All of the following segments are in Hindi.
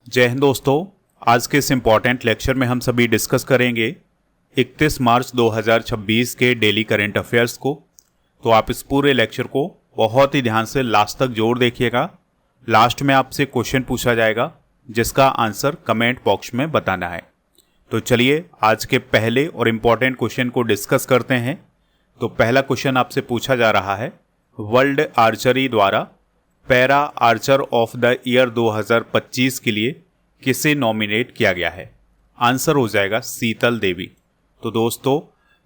जय हिंद दोस्तों। आज के इस इम्पॉर्टेंट लेक्चर में हम सभी डिस्कस करेंगे 31 मार्च 2026 के डेली करेंट अफेयर्स को। तो आप इस पूरे लेक्चर को बहुत ही ध्यान से लास्ट तक जरूर देखिएगा। लास्ट में आपसे क्वेश्चन पूछा जाएगा जिसका आंसर कमेंट बॉक्स में बताना है। तो चलिए आज के पहले और इम्पॉर्टेंट क्वेश्चन को डिस्कस करते हैं। तो पहला क्वेश्चन आपसे पूछा जा रहा है, वर्ल्ड आर्चरी द्वारा para Archer of the year 2025 के लिए किसे नॉमिनेट किया गया है? आंसर हो जाएगा शीतल देवी। तो दोस्तों,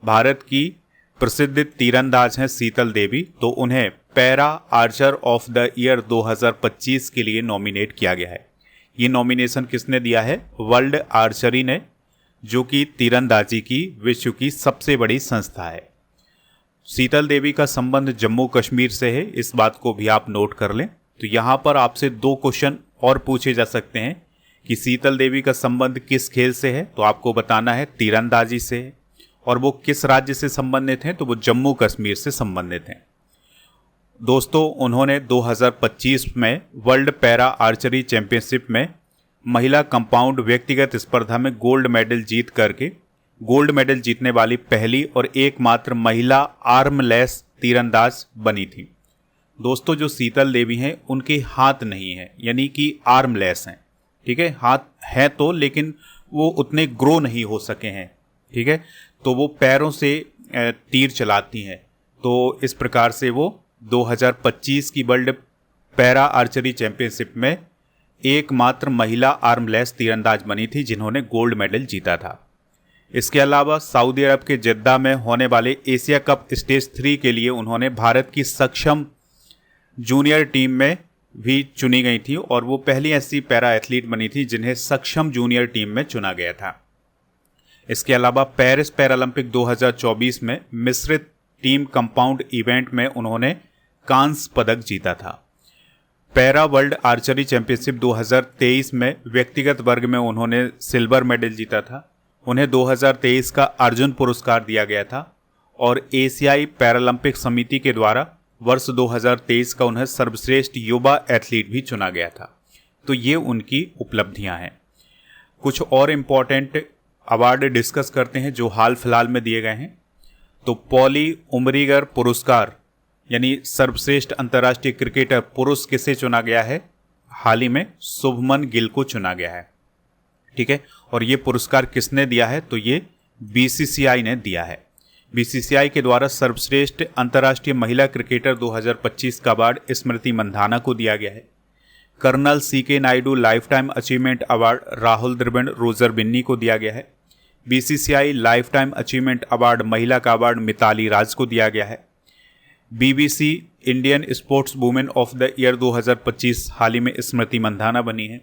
भारत की प्रसिद्ध तीरंदाज हैं शीतल देवी, तो उन्हें para Archer of the year 2025 के लिए नॉमिनेट किया गया है। ये नॉमिनेशन किसने दिया है? वर्ल्ड आर्चरी ने, जो कि तीरंदाजी की विश्व की सबसे बड़ी संस्था है। शीतल देवी का संबंध जम्मू कश्मीर से है, इस बात को भी आप नोट कर लें। तो यहाँ पर आपसे दो क्वेश्चन और पूछे जा सकते हैं कि शीतल देवी का संबंध किस खेल से है, तो आपको बताना है तीरंदाजी से है। और वो किस राज्य से संबंधित हैं, तो वो जम्मू कश्मीर से संबंधित हैं। दोस्तों, उन्होंने 2025 में वर्ल्ड पैरा आर्चरी चैंपियनशिप में महिला कंपाउंड व्यक्तिगत स्पर्धा में गोल्ड मेडल जीतने वाली पहली और एकमात्र महिला आर्मलेस तीरंदाज बनी थी। दोस्तों, जो शीतल देवी हैं उनके हाथ नहीं है, यानी कि आर्मलेस हैं। ठीक है, हाथ है तो, लेकिन वो उतने ग्रो नहीं हो सके हैं। ठीक है, तो वो पैरों से तीर चलाती हैं। तो इस प्रकार से वो 2025 की वर्ल्ड पैरा आर्चरी चैंपियनशिप में एकमात्र महिला आर्मलेस तीरंदाज बनी थी जिन्होंने गोल्ड मेडल जीता था। इसके अलावा सऊदी अरब के जेद्दा में होने वाले एशिया कप स्टेज 3 के लिए उन्होंने भारत की सक्षम जूनियर टीम में भी चुनी गई थी, और वो पहली ऐसी पैरा एथलीट बनी थी जिन्हें सक्षम जूनियर टीम में चुना गया था। इसके अलावा पेरिस पैरालंपिक 2024 में मिश्रित टीम कंपाउंड इवेंट में उन्होंने कांस्य पदक जीता था। पैरा वर्ल्ड आर्चरी चैंपियनशिप 2023 में व्यक्तिगत वर्ग में उन्होंने सिल्वर मेडल जीता था। उन्हें 2023 का अर्जुन पुरस्कार दिया गया था, और एशियाई पैरालंपिक समिति के द्वारा वर्ष 2023 का उन्हें सर्वश्रेष्ठ युवा एथलीट भी चुना गया था। तो ये उनकी उपलब्धियां हैं। कुछ और इम्पॉर्टेंट अवार्ड डिस्कस करते हैं जो हाल फिलहाल में दिए गए हैं। तो पॉली उमरीगर पुरस्कार यानी सर्वश्रेष्ठ अंतर्राष्ट्रीय क्रिकेटर पुरुष किसे चुना गया है? हाल ही में शुभमन गिल को चुना गया है। ठीक है, और ये पुरस्कार किसने दिया है? तो ये बीसीसीआई ने दिया है। बीसीसीआई के द्वारा सर्वश्रेष्ठ अंतर्राष्ट्रीय महिला क्रिकेटर 2025 का अवार्ड स्मृति मंधाना को दिया गया है। Colonel CK Nayudu life time achievement award Rahul Dravid Roger Binny को दिया गया है। BCCI life time achievement award महिला का अवार्ड मिताली राज को दिया गया है। BBC Indian sports women of the year 2025 हाल ही में स्मृति मंधाना बनी है।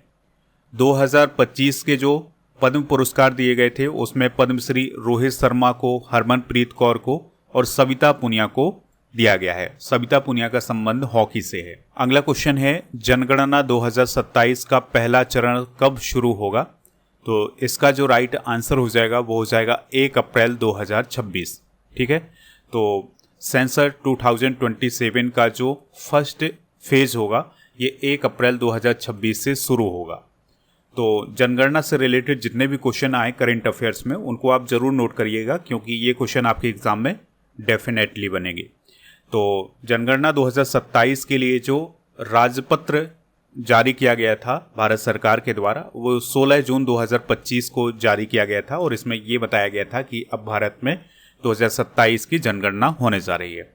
2025 के जो पद्म पुरस्कार दिए गए थे उसमें पद्मश्री रोहित शर्मा को, हरमनप्रीत कौर को और सविता पुनिया को दिया गया है। सविता पुनिया का संबंध हॉकी से है। अगला क्वेश्चन है, जनगणना 2027 का पहला चरण कब शुरू होगा? तो इसका जो राइट आंसर हो जाएगा वो हो जाएगा 1 अप्रैल 2026। ठीक है, तो सेंसर 2027 का जो फर्स्ट फेज होगा ये 1 अप्रैल 2026 से शुरू होगा। तो जनगणना से रिलेटेड जितने भी क्वेश्चन आए करेंट अफेयर्स में उनको आप जरूर नोट करिएगा, क्योंकि ये क्वेश्चन आपके एग्जाम में डेफिनेटली बनेंगे। तो जनगणना 2027 के लिए जो राजपत्र जारी किया गया था भारत सरकार के द्वारा, वो 16 जून 2025 को जारी किया गया था, और इसमें ये बताया गया था कि अब भारत में 2027 की जनगणना होने जा रही है।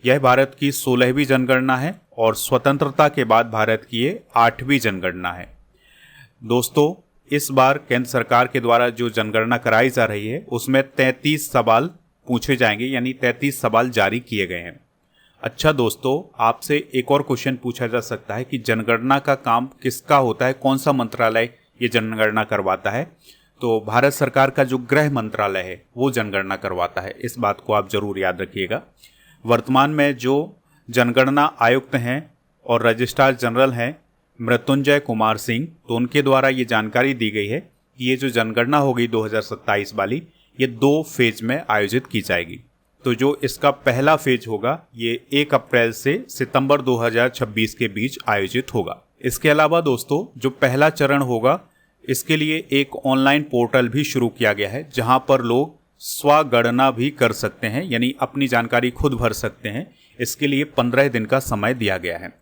यह भारत की 16वीं जनगणना है और स्वतंत्रता के बाद भारत की ये 8वीं जनगणना है। दोस्तों, इस बार केंद्र सरकार के द्वारा जो जनगणना कराई जा रही है उसमें 33 सवाल पूछे जाएंगे, यानी 33 सवाल जारी किए गए हैं। अच्छा दोस्तों, आपसे एक और क्वेश्चन पूछा जा सकता है कि जनगणना का काम किसका होता है, कौन सा मंत्रालय ये जनगणना करवाता है? तो भारत सरकार का जो गृह मंत्रालय है वो जनगणना करवाता है। इस बात को आप जरूर याद रखिएगा। वर्तमान में जो जनगणना आयुक्त हैं और रजिस्ट्रार जनरल हैं मृत्युंजय कुमार सिंह, तो उनके द्वारा ये जानकारी दी गई है कि ये जो जनगणना होगी 2027 वाली, ये 2 फेज में आयोजित की जाएगी। तो जो इसका पहला फेज होगा ये 1 अप्रैल से सितंबर 2026 के बीच आयोजित होगा। इसके अलावा दोस्तों जो पहला चरण होगा इसके लिए एक ऑनलाइन पोर्टल भी शुरू किया गया है जहां पर लोग स्वगणना भी कर सकते हैं, यानी अपनी जानकारी खुद भर सकते हैं। इसके लिए 15 दिन का समय दिया गया है।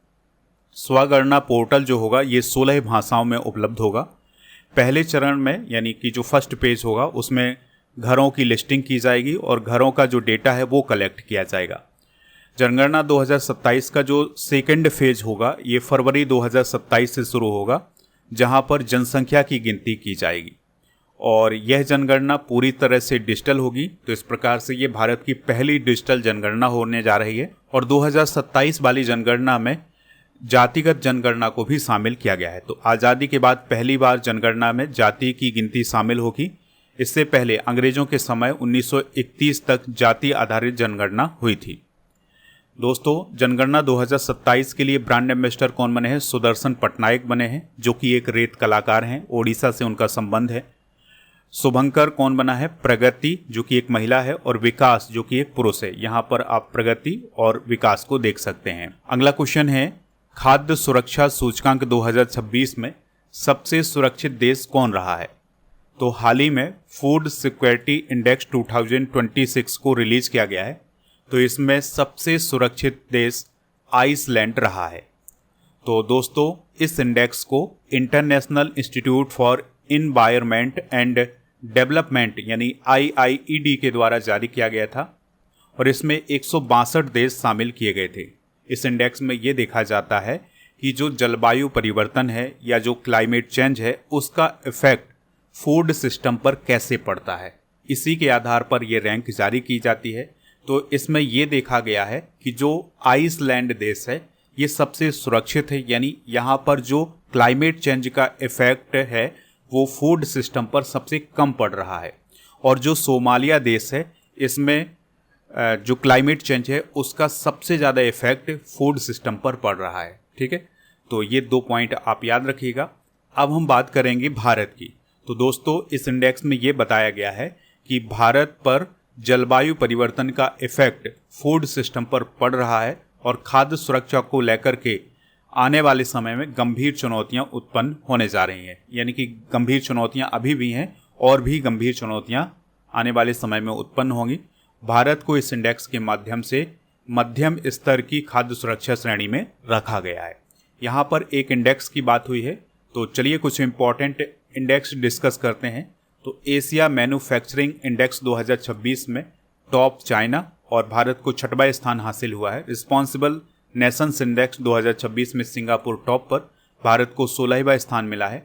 स्वगणना पोर्टल जो होगा ये 16 भाषाओं में उपलब्ध होगा। पहले चरण में यानी कि जो फर्स्ट पेज होगा उसमें घरों की लिस्टिंग की जाएगी और घरों का जो डेटा है वो कलेक्ट किया जाएगा। जनगणना 2027 का जो सेकंड फेज होगा ये फरवरी 2027 से शुरू होगा, जहां पर जनसंख्या की गिनती की जाएगी और यह जनगणना पूरी तरह से डिजिटल होगी। तो इस प्रकार से ये भारत की पहली डिजिटल जनगणना होने जा रही है और 2027 वाली जनगणना में जातिगत जनगणना को भी शामिल किया गया है। तो आज़ादी के बाद पहली बार जनगणना में जाति की गिनती शामिल होगी। इससे पहले अंग्रेजों के समय 1931 तक जाति आधारित जनगणना हुई थी। दोस्तों जनगणना 2027 के लिए ब्रांड एम्बेसडर कौन बने हैं? सुदर्शन पटनायक बने हैं, जो कि एक रेत कलाकार हैं, ओडिशा से उनका संबंध है। शुभंकर कौन बना है? प्रगति, जो कि एक महिला है, और विकास जो कि एक पुरुष है। यहाँ पर आप प्रगति और विकास को देख सकते हैं। अगला क्वेश्चन है खाद्य सुरक्षा सूचकांक 2026 में सबसे सुरक्षित देश कौन रहा है? तो हाल ही में फूड सिक्योरिटी इंडेक्स 2026 को रिलीज किया गया है। तो इसमें सबसे सुरक्षित देश आइसलैंड रहा है। तो दोस्तों इस इंडेक्स को international institute for environment and development यानी IIED के द्वारा जारी किया गया था और इसमें 162 देश शामिल किए गए थे। इस इंडेक्स में ये देखा जाता है कि जो जलवायु परिवर्तन है या जो क्लाइमेट चेंज है उसका इफेक्ट फूड सिस्टम पर कैसे पड़ता है, इसी के आधार पर ये रैंक जारी की जाती है। तो इसमें ये देखा गया है कि जो आइसलैंड देश है ये सबसे सुरक्षित है, यानी यहाँ पर जो क्लाइमेट चेंज का इफेक्ट है वो फूड सिस्टम पर सबसे कम पड़ रहा है। और जो सोमालिया देश है इसमें जो क्लाइमेट चेंज है उसका सबसे ज़्यादा इफेक्ट फूड सिस्टम पर पड़ रहा है। ठीक है, तो ये 2 पॉइंट आप याद रखिएगा। अब हम बात करेंगे भारत की। तो दोस्तों इस इंडेक्स में ये बताया गया है कि भारत पर जलवायु परिवर्तन का इफेक्ट फूड सिस्टम पर पड़ रहा है और खाद्य सुरक्षा को लेकर के आने वाले समय में गंभीर चुनौतियां उत्पन्न होने जा रही हैं। यानी कि गंभीर चुनौतियां अभी भी हैं और भी गंभीर चुनौतियां आने वाले समय में उत्पन्न होंगी। भारत को इस इंडेक्स के माध्यम से मध्यम स्तर की खाद्य सुरक्षा श्रेणी में रखा गया है। यहाँ पर एक इंडेक्स की बात हुई है, तो चलिए कुछ इंपॉर्टेंट इंडेक्स डिस्कस करते हैं। तो एशिया मैन्युफैक्चरिंग इंडेक्स 2026 में टॉप चाइना और भारत को 6वां स्थान हासिल हुआ है। रिस्पॉन्सिबल नेशंस इंडेक्स 2026 में सिंगापुर टॉप पर, भारत को 16वां स्थान मिला है।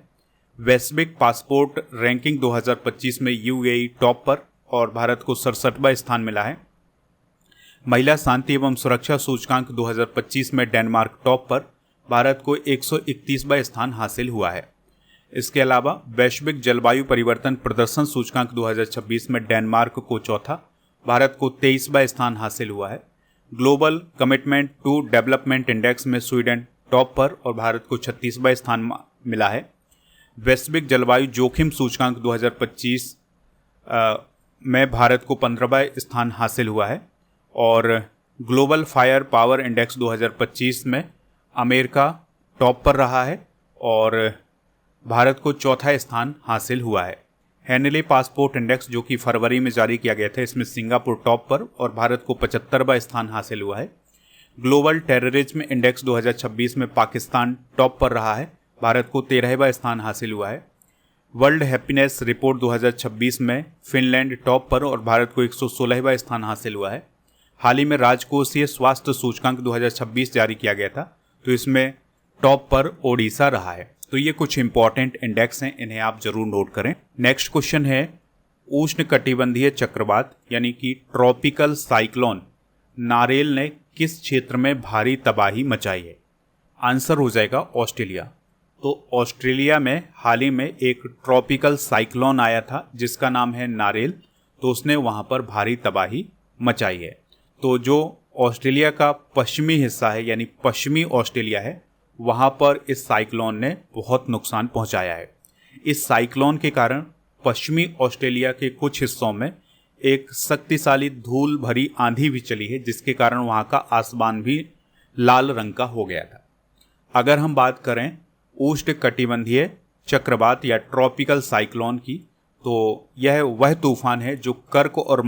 वैश्विक पासपोर्ट रैंकिंग 2025 में UAE टॉप पर और भारत को 67वां स्थान मिला है। महिला शांति एवं सुरक्षा सूचकांक 2025 में डेनमार्क टॉप पर, भारत को 131वां स्थान हासिल हुआ है। इसके अलावा वैश्विक जलवायु परिवर्तन प्रदर्शन सूचकांक 2026 में डेनमार्क को चौथा, भारत को 23वां स्थान हासिल हुआ है। Global commitment to development index में स्वीडन टॉप पर और भारत को 36वां स्थान मिला है। वैश्विक जलवायु जोखिम सूचकांक 2025 में भारत को 15वां स्थान हासिल हुआ है और ग्लोबल फायर पावर इंडेक्स 2025 में अमेरिका टॉप पर रहा है और भारत को चौथा स्थान हासिल हुआ है। हैनले पासपोर्ट इंडेक्स जो कि फरवरी में जारी किया गया था, इसमें सिंगापुर टॉप पर और भारत को 75वां स्थान हासिल हुआ है। ग्लोबल टेररिज्म इंडेक्स 2026 में पाकिस्तान टॉप पर रहा है, भारत को 13वां स्थान हासिल हुआ है। वर्ल्ड हैप्पीनेस रिपोर्ट 2026 में फिनलैंड टॉप पर और भारत को 116वां स्थान हासिल हुआ है। हाल ही में राजकोषीय स्वास्थ्य सूचकांक 2026 जारी किया गया था, तो इसमें टॉप पर ओडिशा रहा है। तो ये कुछ इंपॉर्टेंट इंडेक्स हैं, इन्हें आप जरूर नोट करें। नेक्स्ट क्वेश्चन है उष्णकटिबंधीय चक्रवात यानी कि ट्रॉपिकल साइक्लोन नारेल ने किस क्षेत्र में भारी तबाही मचाई है? आंसर हो जाएगा ऑस्ट्रेलिया। तो ऑस्ट्रेलिया में हाल ही में एक ट्रॉपिकल साइक्लोन आया था जिसका नाम है नारेल, तो उसने वहाँ पर भारी तबाही मचाई है। तो जो ऑस्ट्रेलिया का पश्चिमी हिस्सा है यानी पश्चिमी ऑस्ट्रेलिया है, वहाँ पर इस साइक्लोन ने बहुत नुकसान पहुँचाया है। इस साइक्लोन के कारण पश्चिमी ऑस्ट्रेलिया के कुछ हिस्सों में एक शक्तिशाली धूल भरी आंधी भी चली है, जिसके कारण वहाँ का आसमान भी लाल रंग का हो गया था। अगर हम बात करें उष्णकटिबंधीय चक्रवात या ट्रॉपिकल साइक्लोन की, तो यह वह तूफान है जो कर्क और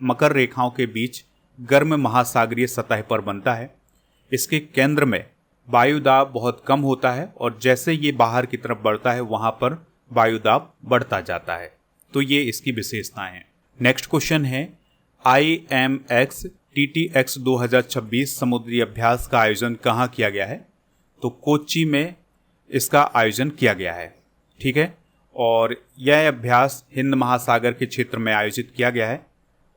मकर रेखाओं के बीच गर्म महासागरीय सतह पर बनता है। इसके केंद्र में वायुदाब बहुत कम होता है और जैसे ये बाहर की तरफ बढ़ता है वहाँ पर वायुदाब बढ़ता जाता है। तो ये इसकी विशेषताएं हैं। नेक्स्ट क्वेश्चन है, IMX TTX 2026 समुद्री अभ्यास का आयोजन कहाँ किया गया है? तो कोच्चि में इसका आयोजन किया गया है। ठीक है, और यह अभ्यास हिंद महासागर के क्षेत्र में आयोजित किया गया है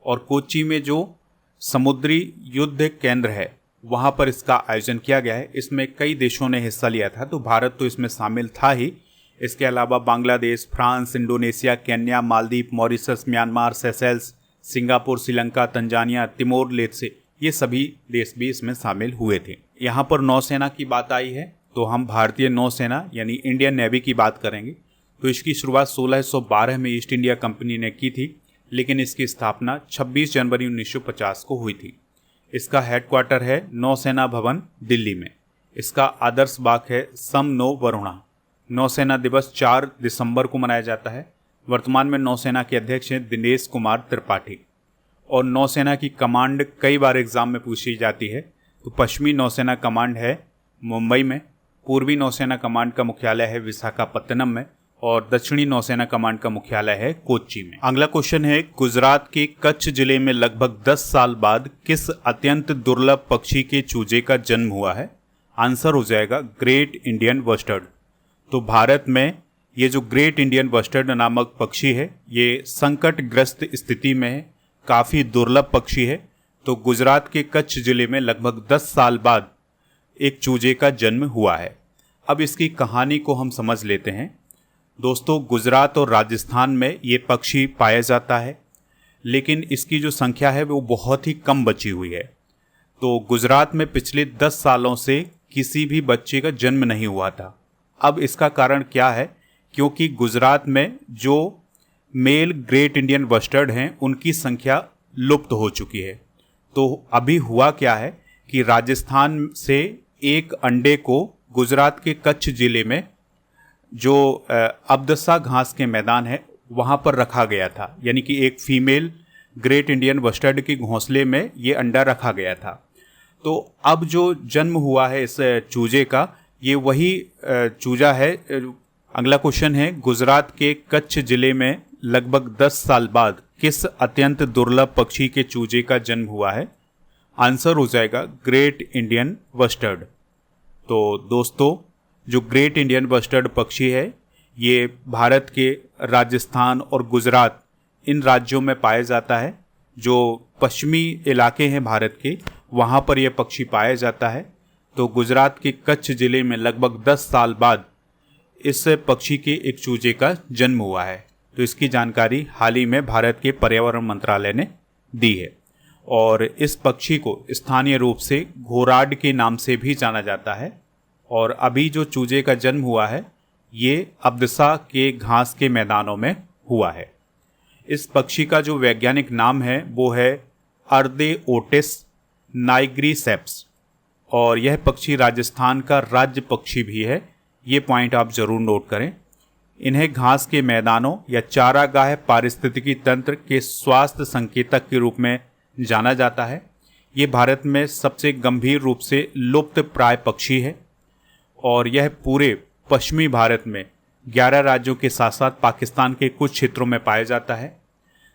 और कोच्चि में जो समुद्री युद्ध केंद्र है वहाँ पर इसका आयोजन किया गया है। इसमें कई देशों ने हिस्सा लिया था, तो भारत तो इसमें शामिल था ही। इसके अलावा Bangladesh, France, Indonesia, Kenya, Maldives, Mauritius, Myanmar, Seychelles, Singapore, Sri Lanka, Tanzania, Timor Leste, ये सभी देश भी इसमें शामिल हुए थे। यहाँ पर नौसेना की बात आई है तो हम भारतीय नौसेना यानी इंडियन नेवी की बात करेंगे। तो इसकी शुरुआत 1612 में ईस्ट इंडिया कंपनी ने की थी, लेकिन इसकी स्थापना 26 जनवरी 1950 को हुई थी। इसका हेडक्वार्टर है नौसेना भवन दिल्ली में। इसका आदर्श वाक है सम नो वरुणा। नौसेना दिवस 4 दिसंबर को मनाया जाता है। वर्तमान में नौसेना के अध्यक्ष हैं दिनेश कुमार त्रिपाठी। और नौसेना की कमांड कई बार एग्जाम में पूछी जाती है। तो पश्चिमी नौसेना कमांड है मुंबई में, पूर्वी नौसेना कमांड का मुख्यालय है विशाखापत्तनम में और दक्षिणी नौसेना कमांड का मुख्यालय है कोच्चि में। अगला क्वेश्चन है, गुजरात के कच्छ जिले में लगभग 10 साल बाद किस अत्यंत दुर्लभ पक्षी के चूजे का जन्म हुआ है? आंसर हो जाएगा ग्रेट इंडियन बस्टर्ड। तो भारत में ये जो ग्रेट इंडियन बस्टर्ड नामक पक्षी है ये संकटग्रस्त स्थिति में है, काफ़ी दुर्लभ पक्षी है। तो गुजरात के कच्छ जिले में लगभग 10 साल बाद एक चूजे का जन्म हुआ है। अब इसकी कहानी को हम समझ लेते हैं। दोस्तों, गुजरात और राजस्थान में ये पक्षी पाया जाता है, लेकिन इसकी जो संख्या है वो बहुत ही कम बची हुई है। तो गुजरात में पिछले 10 सालों से किसी भी बच्चे का जन्म नहीं हुआ था। अब इसका कारण क्या है? क्योंकि गुजरात में जो मेल ग्रेट इंडियन बस्टर्ड हैं उनकी संख्या लुप्त हो चुकी है। तो अभी हुआ क्या है कि राजस्थान से एक अंडे को गुजरात के कच्छ जिले में जो अब्दसा घास के मैदान है वहाँ पर रखा गया था, यानी कि एक फीमेल ग्रेट इंडियन बस्टर्ड के घोंसले में ये अंडा रखा गया था। तो अब जो जन्म हुआ है इस चूजे का, ये वही चूजा है। अगला क्वेश्चन है, गुजरात के कच्छ जिले में लगभग 10 साल बाद किस अत्यंत दुर्लभ पक्षी के चूजे का जन्म हुआ है? आंसर हो जाएगा ग्रेट इंडियन बस्टर्ड। तो दोस्तों, जो ग्रेट इंडियन बस्टर्ड पक्षी है ये भारत के राजस्थान और गुजरात इन राज्यों में पाया जाता है। जो पश्चिमी इलाके हैं भारत के वहाँ पर यह पक्षी पाया जाता है। तो गुजरात के कच्छ जिले में लगभग 10 साल बाद इस पक्षी के एक चूजे का जन्म हुआ है। तो इसकी जानकारी हाल ही में भारत के पर्यावरण मंत्रालय ने दी है। और इस पक्षी को स्थानीय रूप से घोराड के नाम से भी जाना जाता है। और अभी जो चूजे का जन्म हुआ है ये अब्दसा के घास के मैदानों में हुआ है। इस पक्षी का जो वैज्ञानिक नाम है वो है अर्देओटिस नाइग्रीसेप्स और यह पक्षी राजस्थान का राज्य पक्षी भी है। ये पॉइंट आप जरूर नोट करें। इन्हें घास के मैदानों या चारागाह पारिस्थितिकी तंत्र के स्वास्थ्य संकेतक के रूप में जाना जाता है। ये भारत में सबसे गंभीर रूप से लुप्त प्राय पक्षी है और यह पूरे पश्चिमी भारत में 11 राज्यों के साथ साथ पाकिस्तान के कुछ क्षेत्रों में पाया जाता है।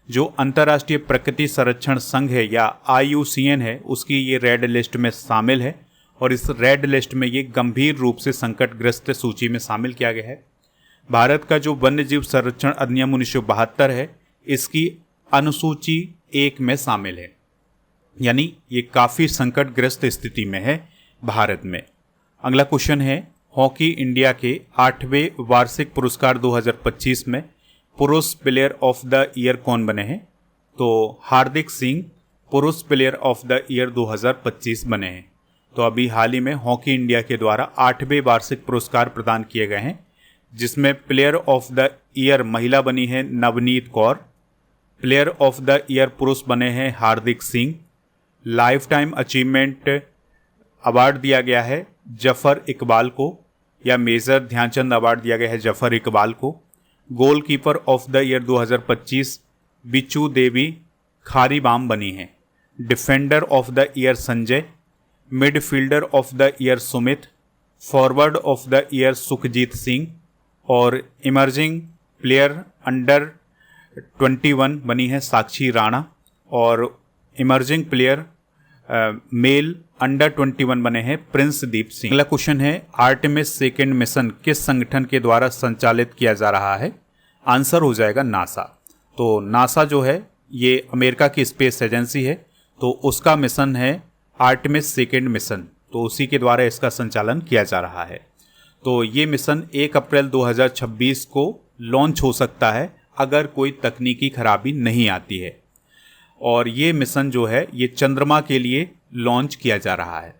जो अंतर्राष्ट्रीय प्रकृति संरक्षण संघ है या IUCN है उसकी ये रेड लिस्ट में शामिल है और इस रेड लिस्ट में ये गंभीर रूप से संकटग्रस्त सूची में शामिल किया गया है। भारत का जो वन्यजीव संरक्षण अधिनियम 1972 है इसकी अनुसूची 1 में शामिल है, यानी ये काफ़ी संकटग्रस्त स्थिति में है भारत में। अगला क्वेश्चन है, हॉकी इंडिया के 8वें वार्षिक पुरस्कार 2025 में पुरुष प्लेयर ऑफ द ईयर कौन बने हैं? तो हार्दिक सिंह पुरुष प्लेयर ऑफ द ईयर 2025 बने हैं। तो अभी हाल ही में हॉकी इंडिया के द्वारा 8वें वार्षिक पुरस्कार प्रदान किए गए हैं, जिसमें प्लेयर ऑफ द ईयर महिला बनी है Navneet Kaur, player of the year पुरुष बने हैं Hardik Singh. Life time achievement award दिया गया है जफर इकबाल को, या मेजर ध्यानचंद अवार्ड दिया गया है जफर इकबाल को। Goalkeeper of the year 2025 Bichu Devi Kharibam बनी हैं। Defender of the year Sanjay. Midfielder of the year Sumit. Forward of the year Sukhjeet Singh. और इमर्जिंग प्लेयर अंडर 21 बनी है साक्षी राणा। और इमर्जिंग प्लेयर मेल अंडर 21 बने हैं प्रिंस दीप सिंह। अगला क्वेश्चन है, आर्टेमिस सेकेंड मिशन किस संगठन के द्वारा संचालित किया जा रहा है? आंसर हो जाएगा नासा। तो नासा जो है ये अमेरिका की स्पेस एजेंसी है, तो उसका मिशन है आर्टेमिस सेकेंड मिशन, तो उसी के द्वारा इसका संचालन किया जा रहा है। तो ये मिशन 1 अप्रैल 2026 को लॉन्च हो सकता है अगर कोई तकनीकी खराबी नहीं आती है। और ये मिशन जो है ये चंद्रमा के लिए लॉन्च किया जा रहा है।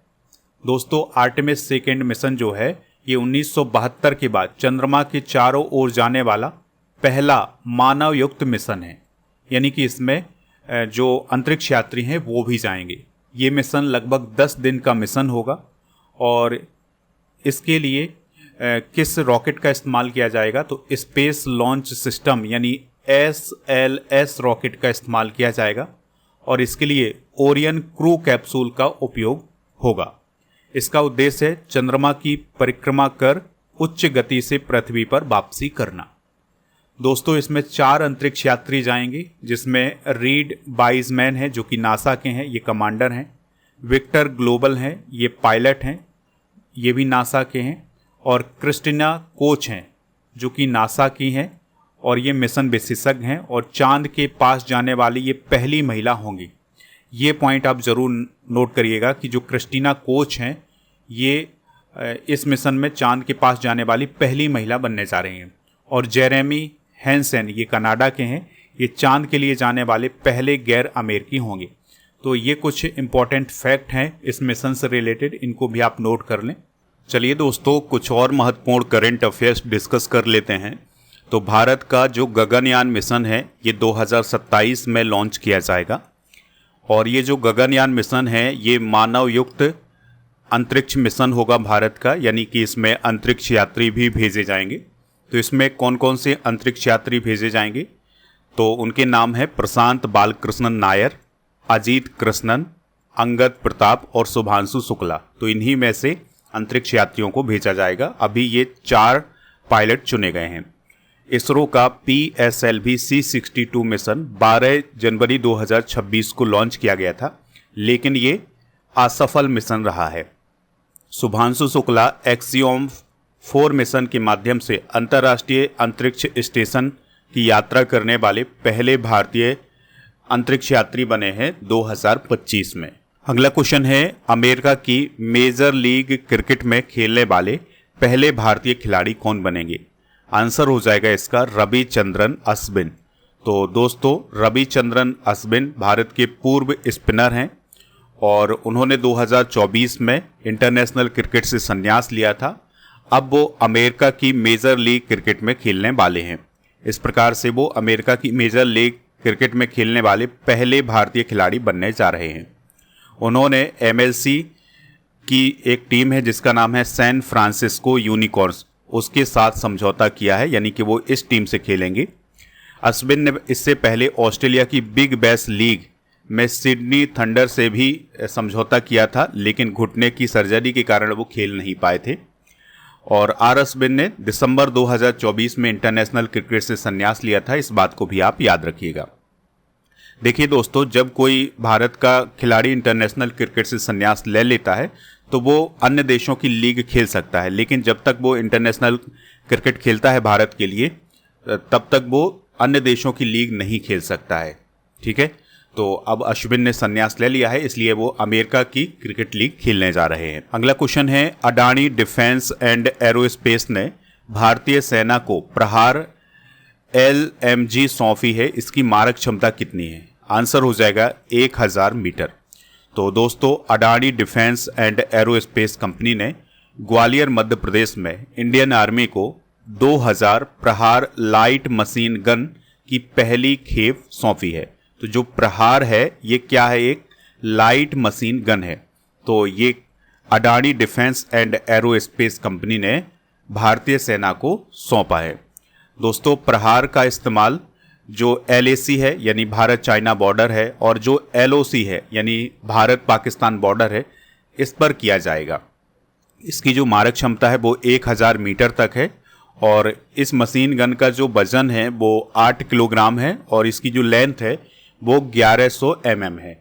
दोस्तों, आर्टेमिस सेकेंड मिशन जो है ये 1972 के बाद चंद्रमा के चारों ओर जाने वाला पहला मानव युक्त मिशन है, यानी कि इसमें जो अंतरिक्ष यात्री हैं वो भी जाएंगे। ये मिशन लगभग 10 दिन का मिशन होगा। और इसके लिए किस रॉकेट का इस्तेमाल किया जाएगा? तो स्पेस लॉन्च सिस्टम यानी SLS रॉकेट का इस्तेमाल किया जाएगा। और इसके लिए ओरियन क्रू कैप्सूल का उपयोग होगा। इसका उद्देश्य है चंद्रमा की परिक्रमा कर उच्च गति से पृथ्वी पर वापसी करना। दोस्तों, इसमें 4 अंतरिक्ष यात्री जाएंगे, जिसमें रीड वाइजमैन है जो कि नासा के हैं, ये कमांडर हैं। विक्टर ग्लोबल हैं, ये पायलट हैं, ये भी नासा के हैं। और क्रिस्टिना कोच हैं जो कि नासा की हैं और ये मिशन विशेषज्ञ हैं। और चांद के पास जाने वाली ये पहली महिला होंगी। ये पॉइंट आप ज़रूर नोट करिएगा कि जो क्रिस्टिना कोच हैं ये इस मिशन में चांद के पास जाने वाली पहली महिला बनने जा रही हैं। और जेरेमी हैंसन, ये कनाडा के हैं, ये चांद के लिए जाने वाले पहले गैर अमेरिकी होंगे। तो ये कुछ इंपॉर्टेंट फैक्ट हैं इस मिशन से रिलेटेड, इनको भी आप नोट कर लें। चलिए दोस्तों, कुछ और महत्वपूर्ण करंट अफेयर्स डिस्कस कर लेते हैं। तो भारत का जो गगनयान मिशन है ये 2027 में लॉन्च किया जाएगा। और ये जो गगनयान मिशन है ये मानव युक्त अंतरिक्ष मिशन होगा भारत का, यानी कि इसमें अंतरिक्ष यात्री भी भेजे जाएंगे। तो इसमें कौन कौन से अंतरिक्ष यात्री भेजे जाएंगे? तो उनके नाम है प्रशांत बालकृष्णन नायर, अजीत कृष्णन, अंगद प्रताप और शुभांशु शुक्ला। तो इन्हीं में से अंतरिक्ष यात्रियों को भेजा जाएगा। अभी ये 4 पायलट चुने गए हैं। इसरो का PSLV C62 मिशन 12 जनवरी 2026 को लॉन्च किया गया था, लेकिन ये असफल मिशन रहा है। शुभांशु शुक्ला एक्सियोम 4 मिशन के माध्यम से अंतर्राष्ट्रीय अंतरिक्ष स्टेशन की यात्रा करने वाले पहले भारतीय अंतरिक्ष यात्री बने हैं 2025 में। अगला क्वेश्चन है, अमेरिका की मेजर लीग क्रिकेट में खेलने वाले पहले भारतीय खिलाड़ी कौन बनेंगे? आंसर हो जाएगा इसका रविचंद्रन अश्विन। तो दोस्तों, रविचंद्रन अश्विन भारत के पूर्व स्पिनर हैं और उन्होंने 2024 में इंटरनेशनल क्रिकेट से संन्यास लिया था। अब वो अमेरिका की मेजर लीग क्रिकेट में खेलने वाले हैं। इस प्रकार से वो अमेरिका की मेजर लीग क्रिकेट में खेलने वाले पहले भारतीय खिलाड़ी बनने जा रहे हैं। उन्होंने MLC की एक टीम है जिसका नाम है सैन फ्रांसिस्को यूनिकॉर्न्स, उसके साथ समझौता किया है, यानी कि वो इस टीम से खेलेंगे। अश्विन ने इससे पहले ऑस्ट्रेलिया की बिग बैश लीग में सिडनी थंडर से भी समझौता किया था, लेकिन घुटने की सर्जरी के कारण वो खेल नहीं पाए थे। और अश्विन ने दिसंबर 2024 में इंटरनेशनल क्रिकेट से संन्यास लिया था, इस बात को भी आप याद रखिएगा। देखिए दोस्तों, जब कोई भारत का खिलाड़ी इंटरनेशनल क्रिकेट से संन्यास ले लेता है तो वो अन्य देशों की लीग खेल सकता है, लेकिन जब तक वो इंटरनेशनल क्रिकेट खेलता है भारत के लिए तब तक वो अन्य देशों की लीग नहीं खेल सकता है। ठीक है, तो अब अश्विन ने संन्यास ले लिया है, इसलिए वो अमेरिका की क्रिकेट लीग खेलने जा रहे हैं। अगला क्वेश्चन है, अडानी डिफेंस एंड एरोस्पेस ने भारतीय सेना को प्रहार LMG सौंपी है, इसकी मारक क्षमता कितनी है? आंसर हो जाएगा 1000 मीटर। तो दोस्तों, Adani defence and aerospace company ने ग्वालियर मध्य प्रदेश में इंडियन आर्मी को 2000 प्रहार लाइट मशीन गन की पहली खेप सौंपी है। तो जो प्रहार है ये क्या है, एक लाइट मशीन गन है। तो ये Adani defence and aerospace company ने भारतीय सेना को सौंपा है। दोस्तों प्रहार का इस्तेमाल जो LAC है यानी भारत चाइना बॉर्डर है और जो LOC है यानी भारत पाकिस्तान बॉर्डर है, इस पर किया जाएगा। इसकी जो मारक क्षमता है वो 1000 मीटर तक है और इस मशीन गन का जो वजन है वो 8 किलोग्राम है और इसकी जो लेंथ है वो 1100 mm है।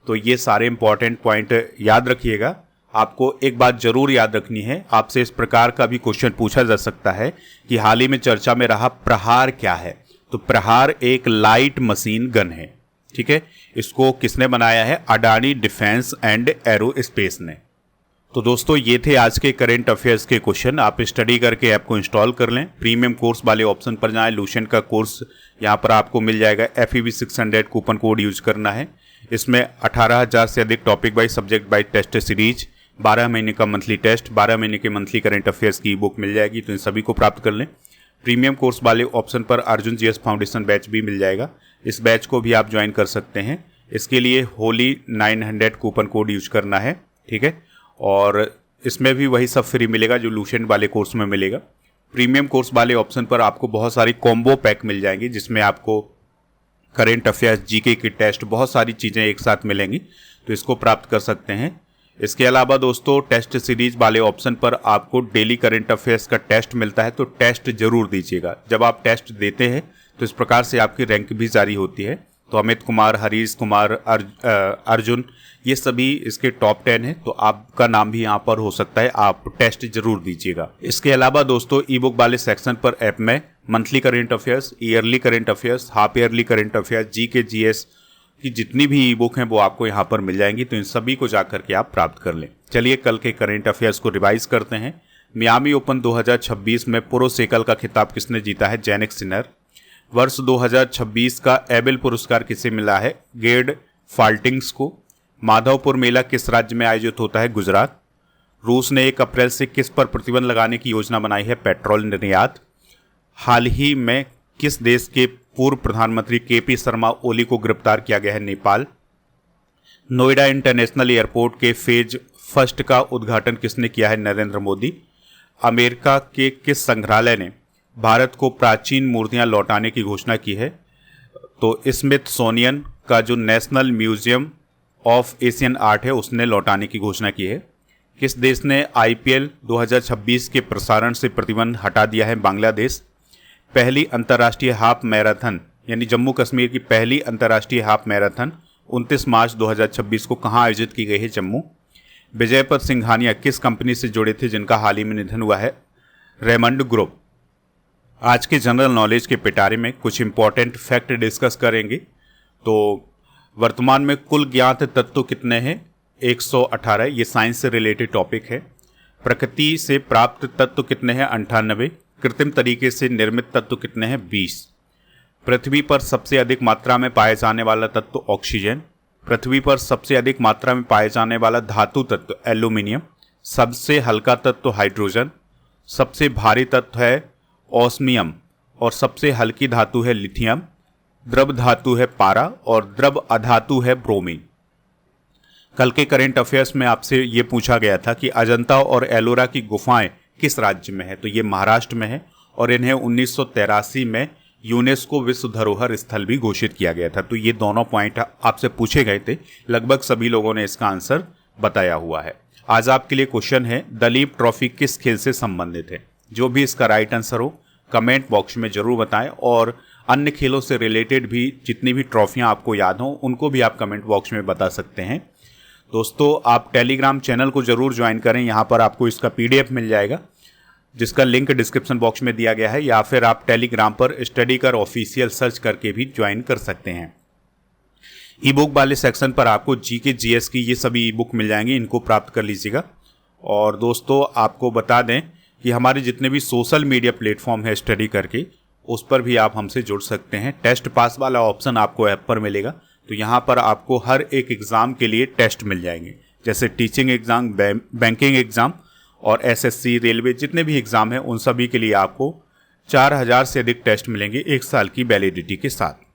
तो ये सारे इंपॉर्टेंट पॉइंट याद रखिएगा। आपको एक बात जरूर याद रखनी है, आपसे इस प्रकार का भी क्वेश्चन पूछा जा सकता है कि हाल ही में चर्चा में रहा प्रहार क्या है। तो प्रहार एक लाइट मशीन गन है, ठीक है। इसको किसने बनाया है, अडानी डिफेंस एंड एरोस्पेस ने। तो दोस्तों ये थे आज के करंट अफेयर्स के क्वेश्चन। आप स्टडी करके ऐप को इंस्टॉल कर लें। प्रीमियम कोर्स वाले ऑप्शन पर जाएं, लूसेंट का कोर्स यहाँ पर आपको मिल जाएगा। FEB 600 कूपन कोड यूज करना है। इसमें 18,000 से अधिक topic wise subject wise test series, 12 महीने का मंथली टेस्ट, 12 महीने के मंथली करंट अफेयर्स की बुक मिल जाएगी। तो इन सभी को प्राप्त कर लें। प्रीमियम कोर्स वाले ऑप्शन पर अर्जुन GS फाउंडेशन बैच भी मिल जाएगा। इस बैच को भी आप ज्वाइन कर सकते हैं। इसके लिए होली 900 कूपन कोड यूज करना है, ठीक है। और इसमें भी वही सब फ्री मिलेगा जो लूसेंट वाले कोर्स में मिलेगा। प्रीमियम कोर्स वाले ऑप्शन पर आपको बहुत सारी कॉम्बो पैक मिल जाएंगी जिसमें आपको करंट अफेयर्स, GK की टेस्ट, बहुत सारी चीज़ें एक साथ मिलेंगी। तो इसको प्राप्त कर सकते हैं। इसके अलावा दोस्तों टेस्ट सीरीज वाले ऑप्शन पर आपको डेली करंट अफेयर्स का टेस्ट मिलता है। तो टेस्ट जरूर दीजिएगा। जब आप टेस्ट देते हैं तो इस प्रकार से आपकी रैंक भी जारी होती है। तो अमित कुमार, हरीश कुमार, अर्जुन, ये सभी इसके टॉप 10 हैं। तो आपका नाम भी यहाँ पर हो सकता है। आप टेस्ट जरूर दीजिएगा। इसके अलावा दोस्तों ई बुक वाले सेक्शन पर ऐप में monthly current affairs, yearly current affairs, half yearly current affairs, GK GS की जितनी भी ई बुक हैं वो आपको यहाँ पर मिल जाएंगी। तो इन सभी को जाकर के आप प्राप्त कर लें। चलिए कल के करंट अफेयर्स को रिवाइज करते हैं। मियामी ओपन 2026 में प्रो सेकल का खिताब किसने जीता है, जैनिक सिनर। वर्ष 2026 का एबेल पुरस्कार किसे मिला है, गेड फाल्टिंग्स को। माधवपुर मेला किस राज्य में आयोजित होता है, गुजरात। रूस ने 1 अप्रैल से किस पर प्रतिबंध लगाने की योजना बनाई है, पेट्रोल निर्यात। हाल ही में किस देश के पूर्व प्रधानमंत्री KP शर्मा ओली को गिरफ्तार किया गया है, नेपाल। नोएडा इंटरनेशनल एयरपोर्ट के फेज 1 का उद्घाटन किसने किया है, नरेंद्र मोदी। अमेरिका के किस संग्रहालय ने भारत को प्राचीन मूर्तियां लौटाने की घोषणा की है, तो स्मिथसोनियन का जो national museum of Asian art है उसने लौटाने की घोषणा की है। किस देश ने IPL 2026 के प्रसारण से प्रतिबंध हटा दिया है, बांग्लादेश। पहली अंतर्राष्ट्रीय हाफ मैराथन यानी जम्मू कश्मीर की पहली अंतर्राष्ट्रीय हाफ मैराथन 29 मार्च 2026 को कहाँ आयोजित की गई है, जम्मू। विजयपत सिंघानिया किस कंपनी से जुड़े थे जिनका हाल ही में निधन हुआ है, रेमंड ग्रुप। आज के जनरल नॉलेज के पिटारे में कुछ इंपॉर्टेंट फैक्ट डिस्कस करेंगे। तो वर्तमान में कुल ज्ञात तत्व कितने हैं, 118। ये साइंस से रिलेटेड टॉपिक है। प्रकृति से प्राप्त तत्व कितने हैं, 98। कृत्रिम तरीके से निर्मित तत्व कितने हैं, 20। पृथ्वी पर सबसे अधिक मात्रा में पाए जाने वाला तत्व ऑक्सीजन। पृथ्वी पर सबसे अधिक मात्रा में पाए जाने वाला धातु तत्व एल्यूमिनियम। सबसे हल्का तत्व हाइड्रोजन। सबसे भारी तत्व है ऑस्मियम और सबसे हल्की धातु है लिथियम। द्रव धातु है पारा और द्रव अधातु है ब्रोमीन। कल के करंट अफेयर्स में आपसे ये पूछा गया था कि अजंता और एलोरा की गुफाएं किस राज्य में है, तो ये महाराष्ट्र में है और इन्हें 1983 में यूनेस्को विश्व धरोहर स्थल भी घोषित किया गया था। तो ये दोनों पॉइंट आपसे पूछे गए थे, लगभग सभी लोगों ने इसका आंसर बताया हुआ है। आज आपके लिए क्वेश्चन है, दलीप ट्रॉफी किस खेल से संबंधित है। जो भी इसका राइट आंसर हो कमेंट बॉक्स में जरूर बताएं और अन्य खेलों से रिलेटेड भी जितनी भी ट्रॉफियां आपको याद हों उनको भी आप कमेंट बॉक्स में बता सकते हैं। दोस्तों आप टेलीग्राम चैनल को जरूर ज्वाइन करें। यहाँ पर आपको इसका PDF मिल जाएगा जिसका लिंक डिस्क्रिप्शन बॉक्स में दिया गया है, या फिर आप टेलीग्राम पर स्टडी कर ऑफिशियल सर्च करके भी ज्वाइन कर सकते हैं। ई बुक वाले सेक्शन पर आपको GK GS की ये सभी ई बुक मिल जाएंगी, इनको प्राप्त कर लीजिएगा। और दोस्तों आपको बता दें कि हमारे जितने भी सोशल मीडिया प्लेटफॉर्म है स्टडी करके, उस पर भी आप हमसे जुड़ सकते हैं। टेस्ट पास वाला ऑप्शन आपको ऐप पर मिलेगा। तो यहाँ पर आपको हर एक एग्ज़ाम के लिए टेस्ट मिल जाएंगे, जैसे टीचिंग एग्ज़ाम, बैंकिंग एग्ज़ाम और SSC, रेलवे, जितने भी एग्ज़ाम हैं उन सभी के लिए आपको 4000 से अधिक टेस्ट मिलेंगे 1 साल की वैलिडिटी के साथ।